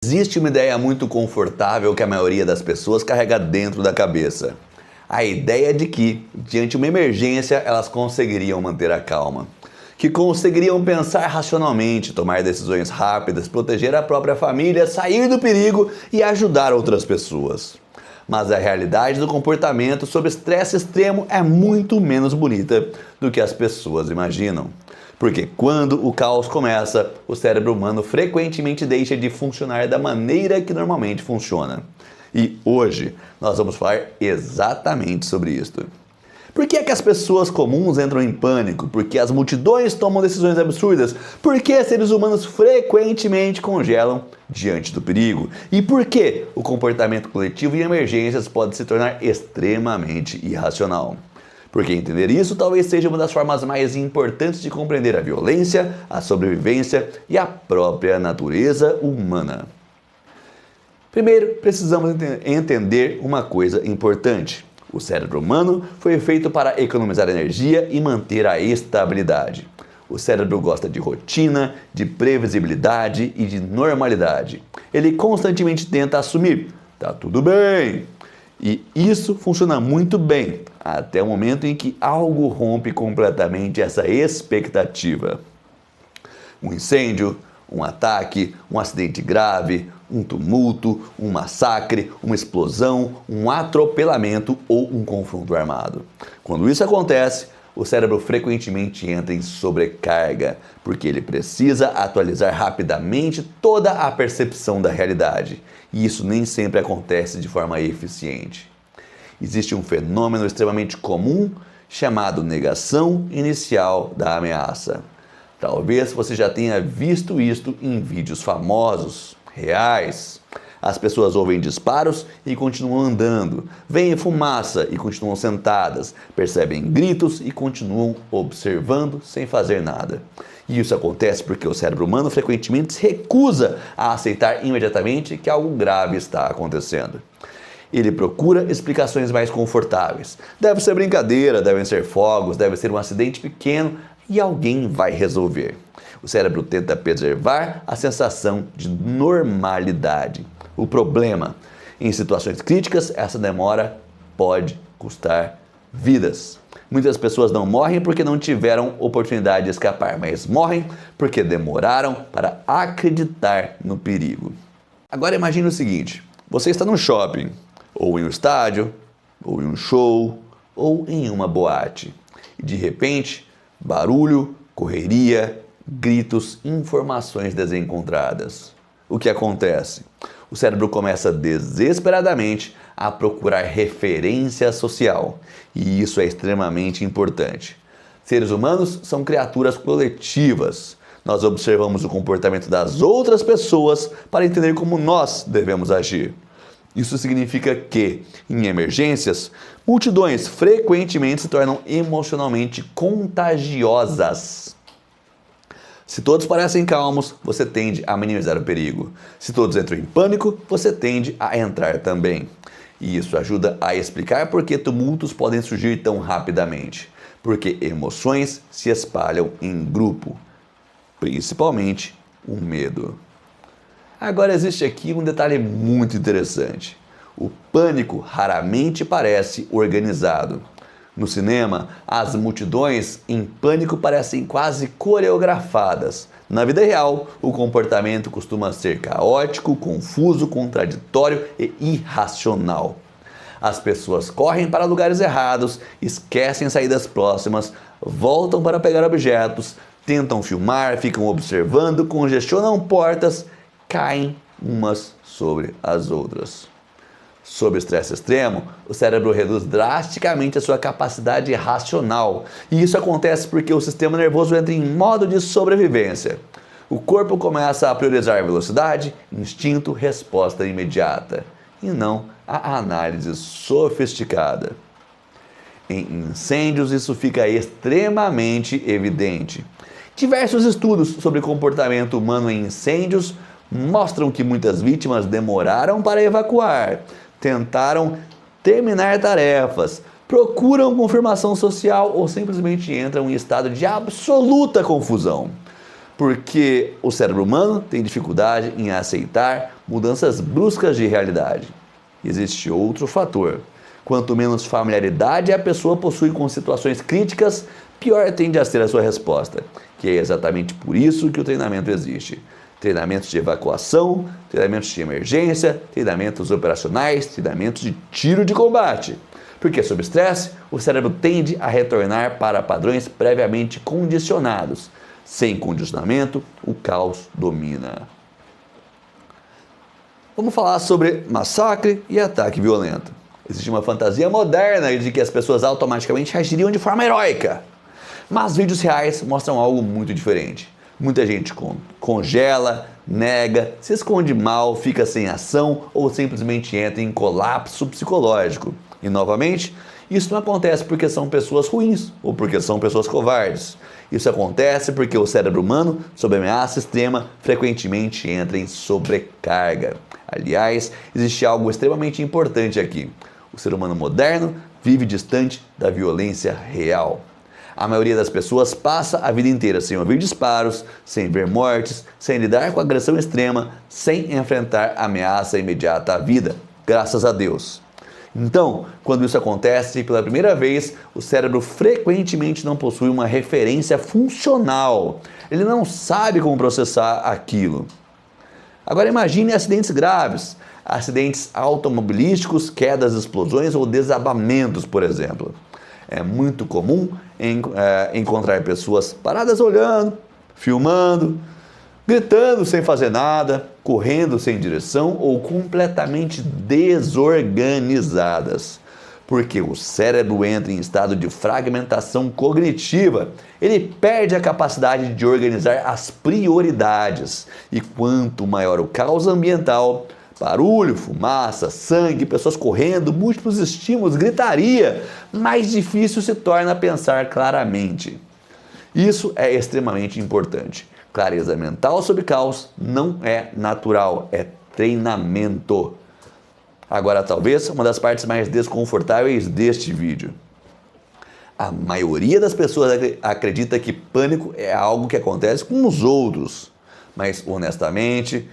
Existe uma ideia muito confortável que a maioria das pessoas carrega dentro da cabeça. A ideia de que, diante de uma emergência, elas conseguiriam manter a calma. Que conseguiriam pensar racionalmente, tomar decisões rápidas, proteger a própria família, sair do perigo e ajudar outras pessoas. Mas a realidade do comportamento sob estresse extremo é muito menos bonita do que as pessoas imaginam. Porque quando o caos começa, o cérebro humano frequentemente deixa de funcionar da maneira que normalmente funciona. E hoje nós vamos falar exatamente sobre isso. Por que é que as pessoas comuns entram em pânico? Por que as multidões tomam decisões absurdas? Por que seres humanos frequentemente congelam diante do perigo? E por que o comportamento coletivo em emergências pode se tornar extremamente irracional? Porque entender isso talvez seja uma das formas mais importantes de compreender a violência, a sobrevivência e a própria natureza humana. Primeiro, precisamos entender uma coisa importante. O cérebro humano foi feito para economizar energia e manter a estabilidade. O cérebro gosta de rotina, de previsibilidade e de normalidade. Ele constantemente tenta assumir: tá tudo bem. E isso funciona muito bem, até o momento em que algo rompe completamente essa expectativa. Um incêndio, um ataque, um acidente grave, um tumulto, um massacre, uma explosão, um atropelamento ou um confronto armado. Quando isso acontece, o cérebro frequentemente entra em sobrecarga, porque ele precisa atualizar rapidamente toda a percepção da realidade. E isso nem sempre acontece de forma eficiente. Existe um fenômeno extremamente comum chamado negação inicial da ameaça. Talvez você já tenha visto isto em vídeos famosos, reais. As pessoas ouvem disparos e continuam andando, veem fumaça e continuam sentadas, percebem gritos e continuam observando sem fazer nada. E isso acontece porque o cérebro humano frequentemente se recusa a aceitar imediatamente que algo grave está acontecendo. Ele procura explicações mais confortáveis. Deve ser brincadeira, devem ser fogos, deve ser um acidente pequeno e alguém vai resolver. O cérebro tenta preservar a sensação de normalidade. O problema, em situações críticas, essa demora pode custar vidas. Muitas pessoas não morrem porque não tiveram oportunidade de escapar, mas morrem porque demoraram para acreditar no perigo. Agora imagine o seguinte: você está num shopping, ou em um estádio, ou em um show, ou em uma boate. E de repente, barulho, correria, gritos, informações desencontradas. O que acontece? O cérebro começa desesperadamente a procurar referência social. E isso é extremamente importante. Seres humanos são criaturas coletivas. Nós observamos o comportamento das outras pessoas para entender como nós devemos agir. Isso significa que, em emergências, multidões frequentemente se tornam emocionalmente contagiosas. Se todos parecem calmos, você tende a minimizar o perigo. Se todos entram em pânico, você tende a entrar também. E isso ajuda a explicar por que tumultos podem surgir tão rapidamente. Porque emoções se espalham em grupo, principalmente o medo. Agora existe aqui um detalhe muito interessante. O pânico raramente parece organizado. No cinema, as multidões em pânico parecem quase coreografadas. Na vida real, o comportamento costuma ser caótico, confuso, contraditório e irracional. As pessoas correm para lugares errados, esquecem saídas próximas, voltam para pegar objetos, tentam filmar, ficam observando, congestionam portas, caem umas sobre as outras. Sob estresse extremo, o cérebro reduz drasticamente a sua capacidade racional. E isso acontece porque o sistema nervoso entra em modo de sobrevivência. O corpo começa a priorizar velocidade, instinto, resposta imediata, e não a análise sofisticada. Em incêndios, isso fica extremamente evidente. Diversos estudos sobre comportamento humano em incêndios mostram que muitas vítimas demoraram para evacuar, tentaram terminar tarefas, procuram confirmação social ou simplesmente entram em estado de absoluta confusão. Porque o cérebro humano tem dificuldade em aceitar mudanças bruscas de realidade. Existe outro fator. Quanto menos familiaridade a pessoa possui com situações críticas, pior tende a ser a sua resposta, que é exatamente por isso que o treinamento existe. Treinamentos de evacuação, treinamentos de emergência, treinamentos operacionais, treinamentos de tiro de combate. Porque sob estresse, o cérebro tende a retornar para padrões previamente condicionados. Sem condicionamento, o caos domina. Vamos falar sobre massacre e ataque violento. Existe uma fantasia moderna de que as pessoas automaticamente agiriam de forma heróica. Mas vídeos reais mostram algo muito diferente. Muita gente congela, nega, se esconde mal, fica sem ação ou simplesmente entra em colapso psicológico. E novamente, isso não acontece porque são pessoas ruins ou porque são pessoas covardes. Isso acontece porque o cérebro humano, sob ameaça extrema, frequentemente entra em sobrecarga. Aliás, existe algo extremamente importante aqui. O ser humano moderno vive distante da violência real. A maioria das pessoas passa a vida inteira sem ouvir disparos, sem ver mortes, sem lidar com agressão extrema, sem enfrentar ameaça imediata à vida, graças a Deus. Então, quando isso acontece pela primeira vez, o cérebro frequentemente não possui uma referência funcional. Ele não sabe como processar aquilo. Agora imagine acidentes graves, acidentes automobilísticos, quedas, explosões ou desabamentos, por exemplo. É muito comum encontrar pessoas paradas olhando, filmando, gritando sem fazer nada, correndo sem direção ou completamente desorganizadas. Porque o cérebro entra em estado de fragmentação cognitiva, ele perde a capacidade de organizar as prioridades. E quanto maior o caos ambiental, barulho, fumaça, sangue, pessoas correndo, múltiplos estímulos, gritaria, mais difícil se torna pensar claramente. Isso é extremamente importante. Clareza mental sobre caos não é natural, é treinamento. Agora, talvez uma das partes mais desconfortáveis deste vídeo. A maioria das pessoas acredita que pânico é algo que acontece com os outros. Mas, honestamente,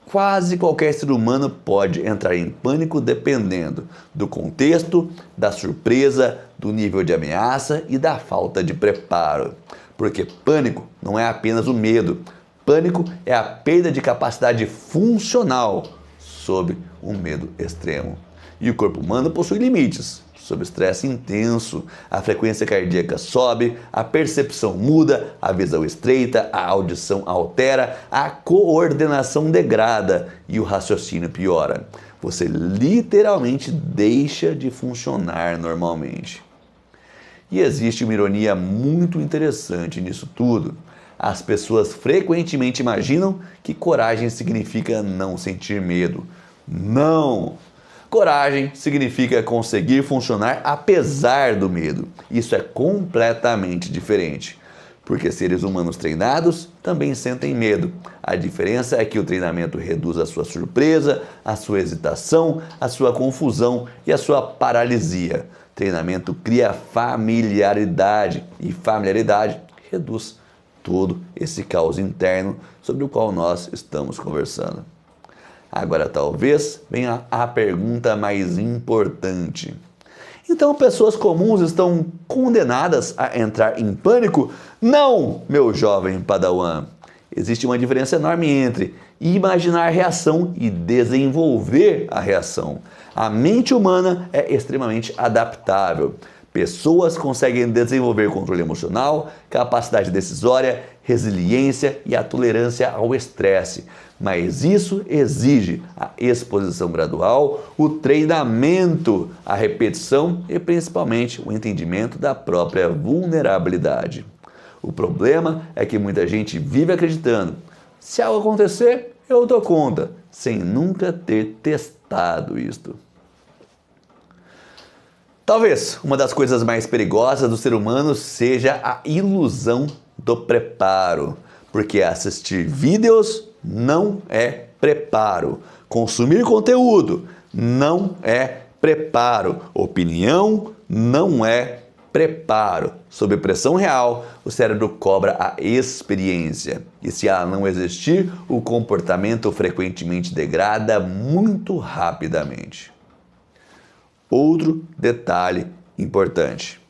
quase qualquer ser humano pode entrar em pânico dependendo do contexto, da surpresa, do nível de ameaça e da falta de preparo. Porque pânico não é apenas o medo. Pânico é a perda de capacidade funcional sob um medo extremo. E o corpo humano possui limites. Sob estresse intenso, a frequência cardíaca sobe, a percepção muda, a visão estreita, a audição altera, a coordenação degrada e o raciocínio piora. Você literalmente deixa de funcionar normalmente. E existe uma ironia muito interessante nisso tudo. As pessoas frequentemente imaginam que coragem significa não sentir medo. Não! Coragem significa conseguir funcionar apesar do medo. Isso é completamente diferente. Porque seres humanos treinados também sentem medo. A diferença é que o treinamento reduz a sua surpresa, a sua hesitação, a sua confusão e a sua paralisia. Treinamento cria familiaridade e familiaridade reduz todo esse caos interno sobre o qual nós estamos conversando. Agora talvez venha a pergunta mais importante. Então pessoas comuns estão condenadas a entrar em pânico? Não, meu jovem padawan. Existe uma diferença enorme entre imaginar a reação e desenvolver a reação. A mente humana é extremamente adaptável. Pessoas conseguem desenvolver controle emocional, capacidade decisória, resiliência e a tolerância ao estresse. Mas isso exige a exposição gradual, o treinamento, a repetição e principalmente o entendimento da própria vulnerabilidade. O problema é que muita gente vive acreditando: se algo acontecer, eu dou conta, sem nunca ter testado isto. Talvez uma das coisas mais perigosas do ser humano seja a ilusão do preparo, porque assistir vídeos não é preparo, consumir conteúdo não é preparo, opinião não é preparo. Sob pressão real, o cérebro cobra a experiência. E se ela não existir, o comportamento frequentemente degrada muito rapidamente. Outro detalhe importante.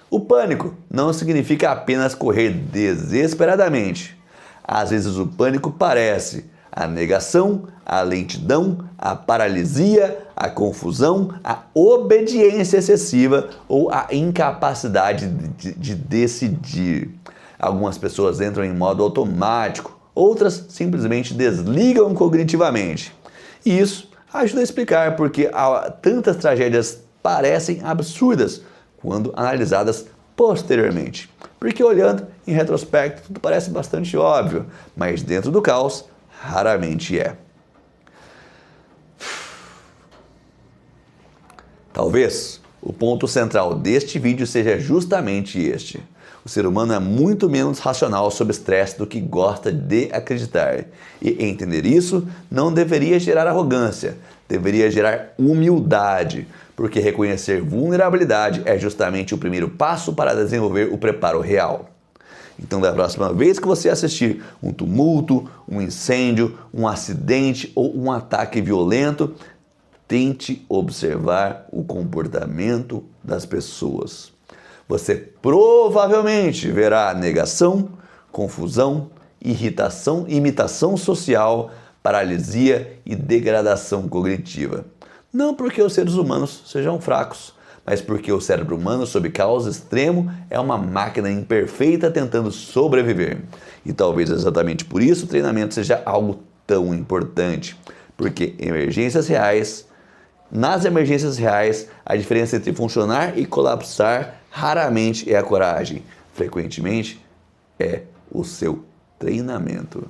O pânico não significa apenas correr desesperadamente. Às vezes o pânico parece a negação, a lentidão, a paralisia, a confusão, a obediência excessiva ou a incapacidade de decidir. Algumas pessoas entram em modo automático, outras simplesmente desligam cognitivamente. E isso ajuda a explicar porque tantas tragédias parecem absurdas quando analisadas posteriormente. Porque olhando em retrospecto tudo parece bastante óbvio, mas dentro do caos raramente é. Talvez o ponto central deste vídeo seja justamente este. O ser humano é muito menos racional sob estresse do que gosta de acreditar. E entender isso não deveria gerar arrogância, deveria gerar humildade, porque reconhecer vulnerabilidade é justamente o primeiro passo para desenvolver o preparo real. Então, da próxima vez que você assistir um tumulto, um incêndio, um acidente ou um ataque violento, tente observar o comportamento das pessoas. Você provavelmente verá negação, confusão, irritação, imitação social, paralisia e degradação cognitiva. Não porque os seres humanos sejam fracos, mas porque o cérebro humano, sob caos extremo, é uma máquina imperfeita tentando sobreviver. E talvez exatamente por isso o treinamento seja algo tão importante, porque nas emergências reais, a diferença entre funcionar e colapsar raramente é a coragem, frequentemente é o seu treinamento.